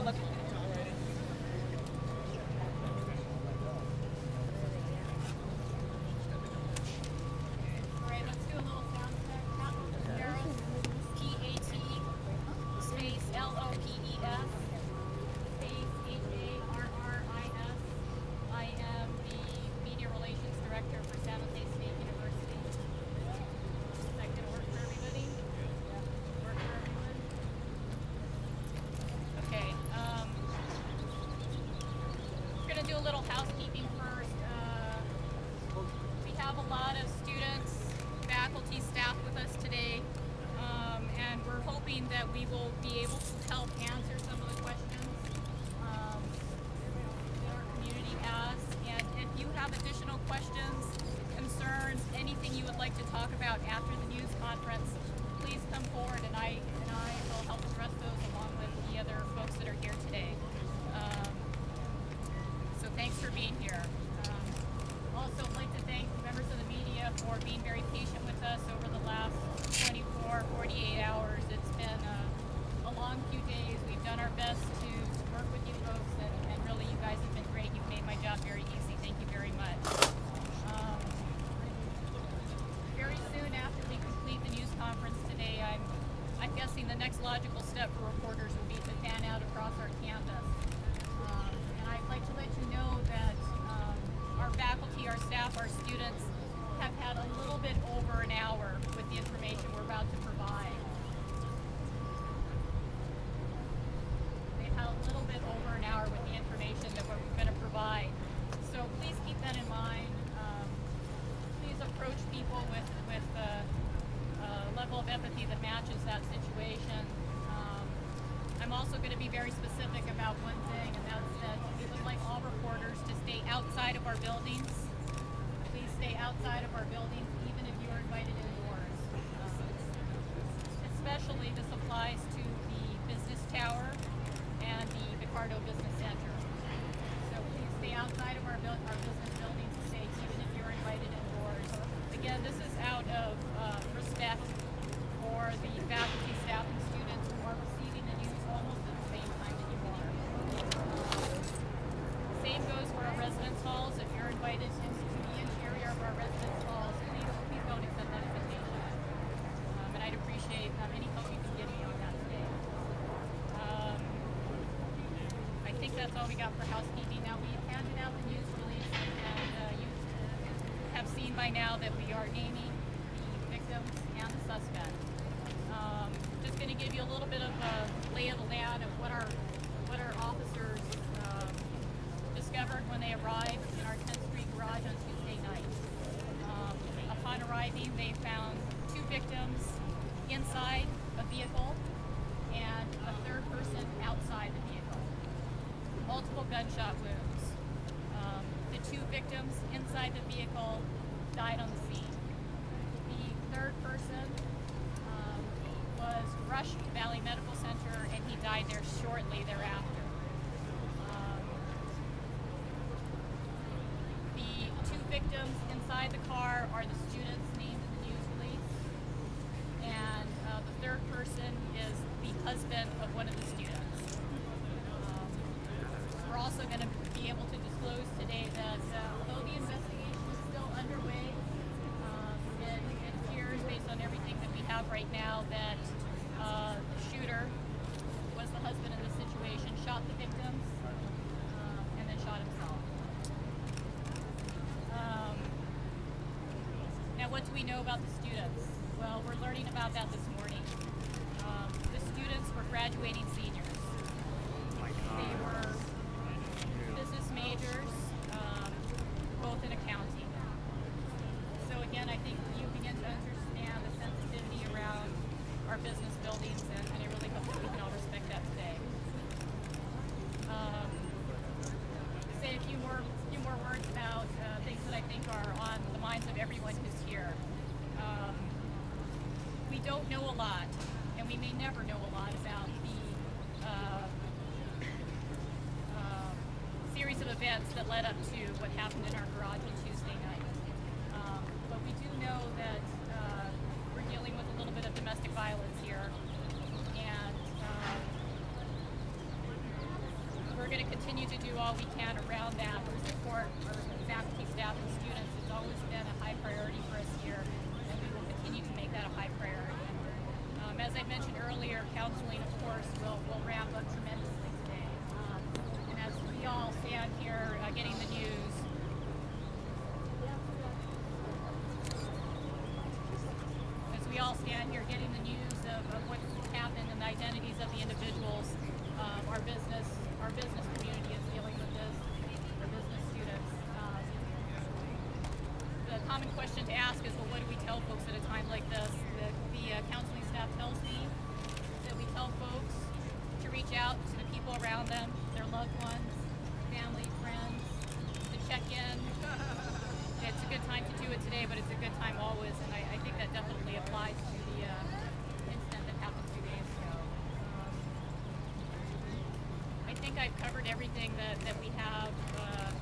all looking good. All right, let's do a little sound check. Harris, T-A-T, space L-O-P-E-S, space H-A-R-R-I-S. I am the Media Relations Director for San Jose State University. Is that going to work for everybody? Work for everyone? Okay. We're going to do a little housekeeping first. We have a lot of students, faculty, staff with us today, and we're hoping that we will be able to help answer some of the questions that our community has. And if you have additional questions, concerns, anything you would like to talk about after the news conference, please come forward, and I will help address those along with the other folks that are here today. So thanks for being here. Also, I'd like to thank members of the media for being very patient with us over the last 24, 48 hours. It's been a long few days. We've done our best to work with you folks, and really you guys have been great. You've made my job very easy. Thank you very much. Very soon after we complete the news conference today, I'm guessing the next logical step for reporters will be to fan out across our campus. And I'd like to let you know that our faculty, our staff, our students have had a little bit over an hour with the information we're about to provide. They've had a little bit over an hour with the information that we're going to provide. So please keep that in mind. Please approach people with a level of empathy that matches that situation. I'm also going to be very specific about one thing, and that's that we would like all reporters to stay outside of our buildings. Please stay outside of our buildings, even if you are invited indoors. Especially this applies to the business tower and the Picardo Business Center. So please stay outside of our business buildings today, even if you're invited indoors. Again, this is out of respect for the faculty, staff, and students who are receiving the news almost at the same time that you are. Same goes for our residence halls. If you're invited to the interior of our residence halls, please don't accept that invitation. And I'd appreciate any help you can give me on that today. I think that's all we got for housekeeping. Now, we've handed out the news release, and you have seen by now that we are naming the victims and the suspect. Just going to give you a little bit of a lay of the land of what our officers discovered when they arrived in our 10th Street garage on Tuesday night. Upon arriving, they found 2 victims inside a vehicle and a third person outside the vehicle. Multiple gunshot wounds. The 2 victims inside the vehicle died on the scene. The third person was rushed to Valley Medical Center, and he died there shortly thereafter. The 2 victims inside the car are the students named in the news release, and the third person is the husband of one of the students. We're also going to be able to disclose today that although the investigation is still underway, it appears, based on everything that we have right now, that the shooter was the husband in this situation, shot the victims, and then shot himself. Now, what do we know about the students? Well, we're learning about that this morning. The students were graduating seniors. They were business majors, both in accounting. So again, I think you begin to understand the sensitivity around our business buildings, and I really hope that we can all respect that today. Say a few more words about things that I think are on the minds of everyone who's here. We don't know a lot, and we may never know a lot about the series of events that led up to what happened in our garage on Tuesday night. But we do know that we're dealing with a little bit of domestic violence here, and going to continue to do all we can around that to support our faculty, staff, and students. It's always been a high priority for us here, and we will continue to make that a high priority. As I mentioned earlier, counseling, of course, will ramp up tremendously today. And as we all stand here getting the news, of what happened and the identities of the individuals, our business community is dealing with this, our business students. The common question to ask is, well, what do we tell folks at a time like this? The counseling staff tells me that we tell folks to reach out to the people around them, their loved ones, family, friends, to check in. It's a good time to do it today, but it's a good time always, and I think that definitely applies to the incident that happened 2 days ago. I think I've covered everything that we have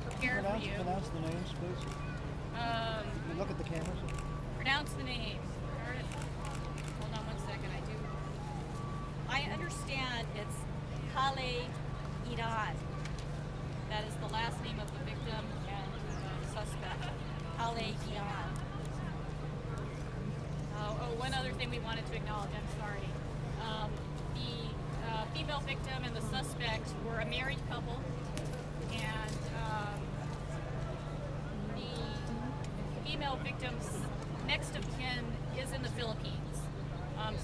prepared for you. Pronounce the names, please. You look at the cameras. Pronounce the names. Hold on 1 second. I understand it's Kale Iran. That is the last name of the victim and suspect. Kale Iran. One other thing we wanted to acknowledge, I'm sorry. The female victim and the suspect were a married couple, and the female victim's next of kin is in the Philippines.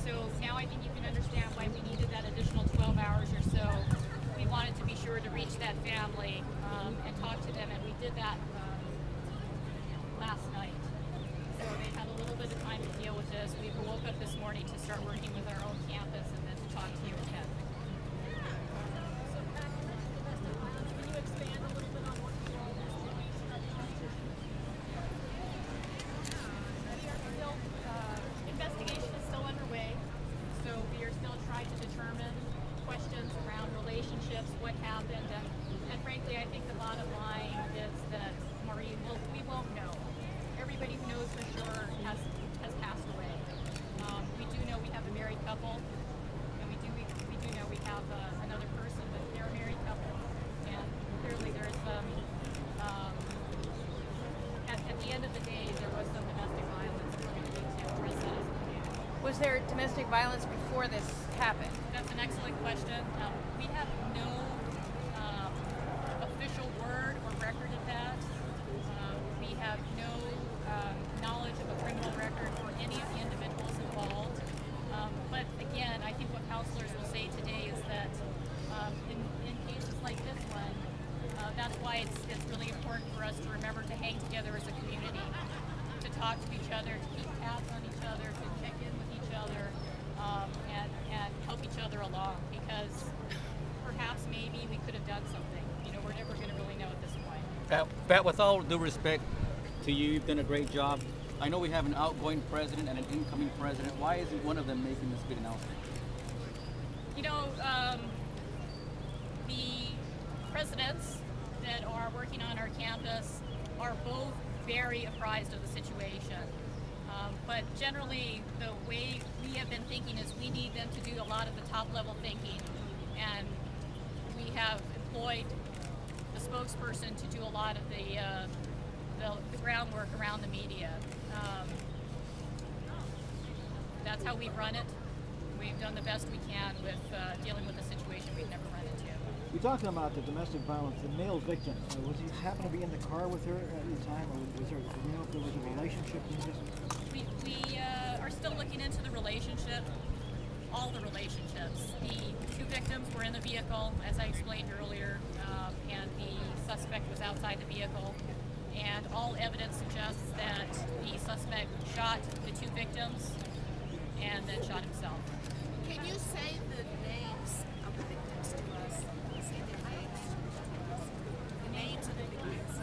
So now I think you can understand why we needed that additional 12 hours or so. We wanted to be sure to reach that family and talk to them, and we did that last night. So they had a little bit of time to deal with this. We woke up this morning to start working with our own campus and then to talk to you again. Can you expand a little bit on what you all are doing? Investigation is still underway, so we are still trying to determine questions around relationships, what happened, and frankly, I think the bottom line is that Maureen, we won't know. Everybody who knows for sure has passed away. We do know we have a married couple, and we do know we have another person, but they're a married couple, and clearly there's some. At the end of the day, there was some domestic violence, and we're going to need to address that as a community. Was there domestic violence before this happened? That's an excellent question. We have no official word or record of that. We have no knowledge of a criminal record for any of the individuals involved. But again, I think what counselors will say today is that in cases like this one, that's why it's really important for us to remember to hang together as a community, to talk to each other, to keep tabs on each other, to check in with each other, and help each other along, because perhaps maybe we could have done something. You know, we're never going to really know at this point. Pat, with all due respect to you, you've done a great job. I know we have an outgoing president and an incoming president. Why isn't one of them making this big announcement? You know, the presidents that are working on our campus are both very apprised of the situation. But generally, the way we have been thinking is we need them to do a lot of the top-level thinking, and we have employed the spokesperson to do a lot of the groundwork around the media. That's how we run it. We've done the best we can with dealing with a situation we've never run into. You're talking about the domestic violence, the male victim. Was he happen to be in the car with her at the time, or was there, do you know if there was a relationship in this? We are still looking into the relationship, all the relationships. The two victims were in the vehicle, as I explained earlier, and the suspect was outside the vehicle. And all evidence suggests that the suspect shot the two victims and then shot himself. Can you say the names of the victims to us? Say their names. The names of the victims.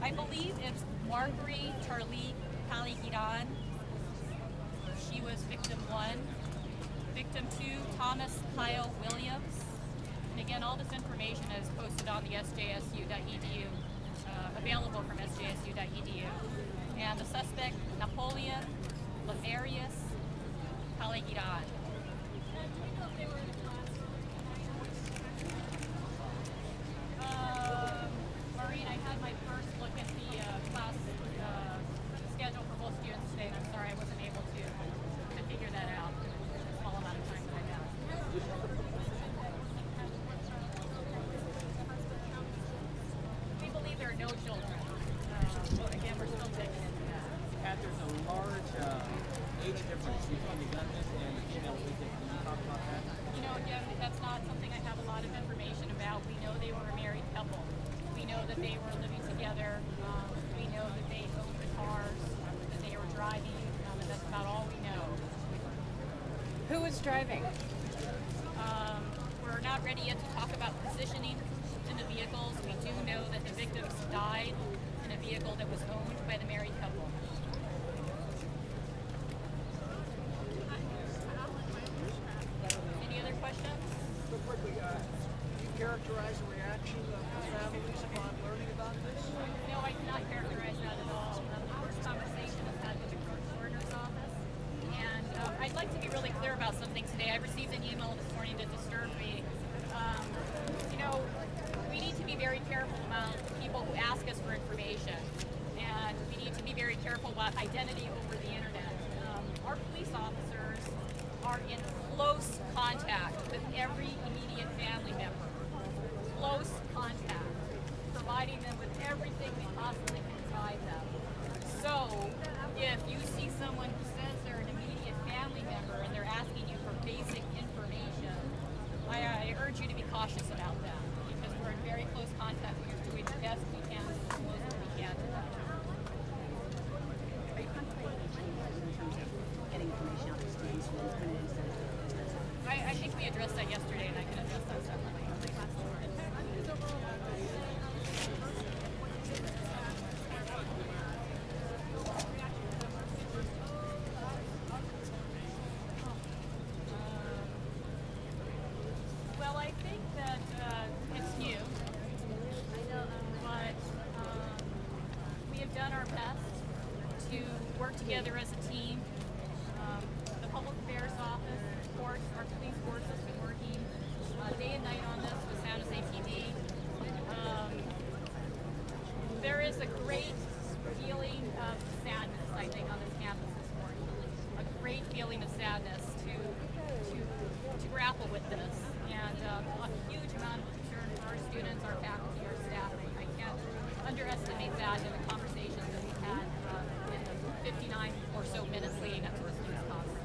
I believe it's Marguerite Charlie Paligiran. She was victim 1. Victim 2, Thomas Kyle Williams. And again, all this information is posted on the sjsu.edu, available from sjsu.edu. And the suspect, Napoleon Laverius Alagiran. Maureen, I had my first look at the class schedule for both students today, and I'm sorry I wasn't able to figure that out in the small amount of time that I have. We believe there are no children. Again, we're still taking into that. Pat, there's a large age difference between the gunman and the female victim. Can you talk about that? You know, again, that's not something I have a lot of information about. We know they were a married couple. We know that they were living together. We know that they owned the cars, that they were driving, and that's about all we know. Who was driving? We're not ready yet to talk about positioning in the vehicles. We do know that the victims died in a vehicle that was owned by the married couple. Any other questions? Real quickly, you characterize the reaction of the families upon learning about this? No, I cannot characterize that at all. The first conversation was had with the coroner's office, and I'd like to be really clear about something today. I received an email this morning that disturbed me. You know, we need to be very careful about people who ask us for information, and we need to be very careful about identity over the internet. Our police officers are in close contact with every immediate family member. Close contact, providing them with everything we possibly can provide them. So, if you see someone who says they're an immediate family member and they're asking you for basic information, I urge you to be cautious about that, because we're in very close contact. We're doing the best we can, the most that we can to them. Are you contemplating any changes in terms of getting information out to students when it is I think we addressed that yesterday, and I can address that separately. Well, I think that it's new, but we have done our best to work together as a team. The Public Affairs Office, of course, our police force has been working day and night on this with San Jose PD. There is a great feeling of sadness, I think, on this campus this morning. A great feeling of sadness to grapple with this, and a huge amount of concern for our students, our faculty, our staff. I can't underestimate that in the conversations that we've had in the 59 or so minutes leading up to this news conference.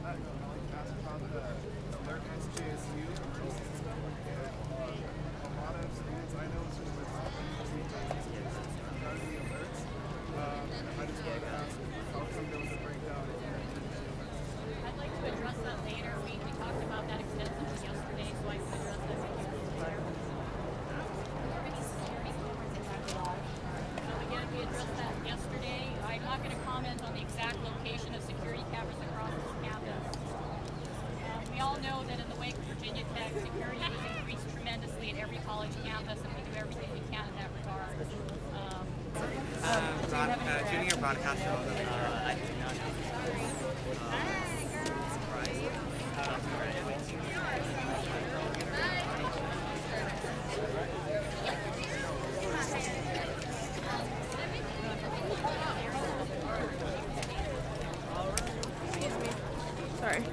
I'd like to ask about the alert SJSU emergency system. A lot of students I know who were taught regarding the alerts. I just wanted to ask how come there was a breakdown in the emergency alerts. I'd like to address that later. We talked about that extensively yesterday, so I can address that with you later. Again, we addressed that yesterday. I'm not going to comment on the exact location of security cameras across this campus. We all know that in the wake of Virginia Tech, security has increased tremendously at every college campus, and we do everything we can in that regard. Junior broadcaster. I do not know. Sorry.